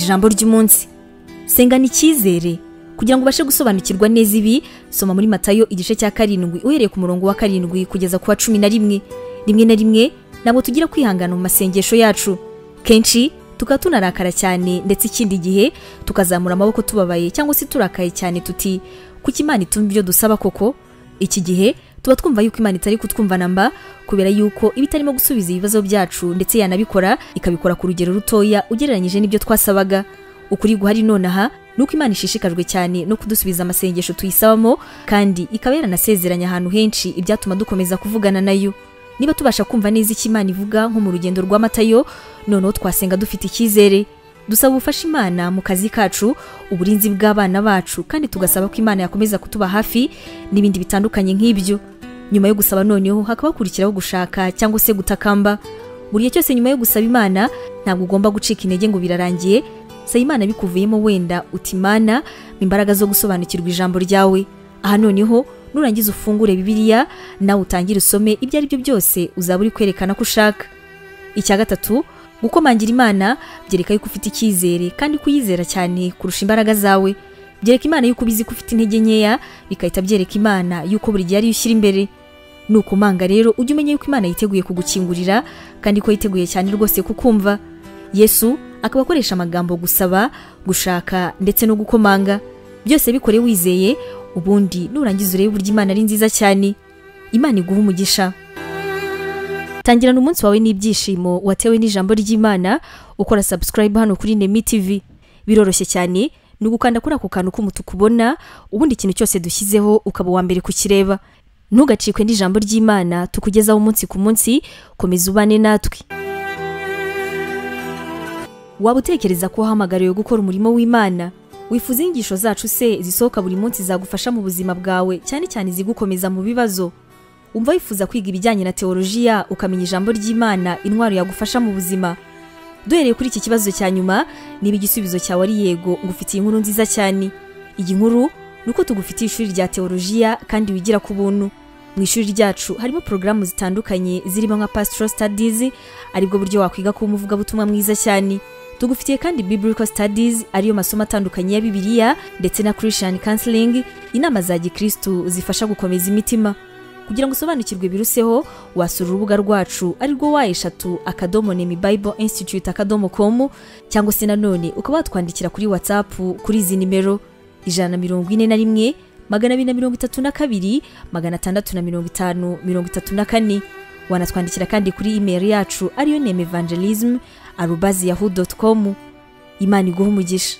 ijambo ry'umunsi. Sengana icyizere kugira ngo ubashe gusobanukirwa neza ibi. Soma muri Matayo igice cya 7 uhereye ku murongo wa 7 kugeza ku wa 11. Rimwe na rimwe nabo tugira kwihangana mu masengesho yacu, kenshi tukatunarakara cyane, ndetse ikindi gihe tukazamura amaboko tubabaye cyangwa se turakaye cyane tuti kuki Imana itumva ibyo dusaba koko. Iki gihe tuba twumva yuko Imana itari kutwumva namba, kubera yuko ibitarimo gusubiza ibibazo byacu, ndetse yanabikora ikabikora ku rugero rutoya ugereranyije n'ibyo twasabaga. Ukuri guhari nonaha nuko Imana ishishikajwe cyane no kudusubiza amasengesho tuyisabamo, kandi ikaba yaranasezeranya ahantu henshi ibyatuma dukomeza kuvugana nayo. Niba tubasha kumva neza icyo Imana ivuga nko mu rugendo rwa Matayo, noneho twasenga dufite icyizere, dusaba ubufasha Imana mu kazi kacu, uburinzi bw'abana bacu, kandi tugasaba ko Imana yakomeza kutuba hafi n'ibindi bitandukanye nk'ibyo. Nyuma yo gusaba noneho hakaba kurikiraho gushaka cyangwa se gutakamba. Buri cyose nyuma yo gusaba Imana ntabwo ugomba gucika intege ngo birarangiye. Saba Imana bikuvuyemo wenda uti Imana imbaraga zo gusobanukirwa ijambo ryawe. Aha noneho nurangiza ufungure Bibiliya nawe utangire usome ibyo ari byo byose uzaba uri kwerekana ko ushaka. Icya gatatu, gukomangira Imana byereka yuko ufite icyizere kandi kuyizera cyane kurusha imbaraga zawe. Byereka Imana yuko ubizi ko ufite intege nkeya, bikahita byereka Imana yuko buri gihe ari ushyira imbere. Nukomanga rero ujye umenya yuko Imana yiteguye kugukingurira, kandi ko yiteguye cyane rwose kukumva. Yesu akaba akoresha amagambo gusaba, gushaka ndetse no gukomanga. Byose bikore wizeye, ubundi nurangiza urebe uburyo Imana ari nziza cyane. Imana iguha umugisha. Tangirana umunsi wawe n'ibyishimo watewe n'ijambo ry'Imana ukora subscribe hano kuri Nemi TV. Biroroshye cyane, ni ugukanda kuri ako kantu k'umutuku ubona, ubundi ikintu cyose dushyizeho ukaba wa mbere kukireba. Ntugacikwe n'ijambo ry'Imana tukugezaho umunsi ku munsi. Komeza ubane natwe. Waba utekereza ko wahamagariwe gukora umurimo w'Imana? Wifuza inyigisho zacu se zisohoka buri munsi zagufasha mu buzima bwawe, cyane cyane zigukomeza mu bibazo? Umva wifuza kwiga ibijyanye na teolojiya ukamenya ijambo ry'Imana, intwaro yagufasha mu buzima? Duhereye kuri iki kibazo cya nyuma, niba igisubizo cyawe ari yego, ngufitiye inkuru nziza cyane. Iyi nkuru nuko tugufitiye ishuri rya teolojiya kandi wigira ku buntu. Mu ishuri ryacu harimo porogaramu zitandukanye zirimo nka Pastoral Studies, aribwo buryo wakwiga kuba umuvugabutumwa mwiza cyane. Tugufitiye kandi Biblical Studies, ariyo masomo atandukanye ya Bibiliya, ndetse na Christian Counseling, inama za Gikristo zifasha gukomeza imitima. Kugira ngo usobanukirwe biruseho, wasura urubuga rwacu arirwo wa@nemibibleinstitute.com, cyangwa se nanone ukaba watwandikira kuri WhatsApp kuri izi nimero 141 232 650 34. Wanatwandikira kandi kuri email yacu ariyo nemevangelism@yahoo.com. Imana iguha umugisha.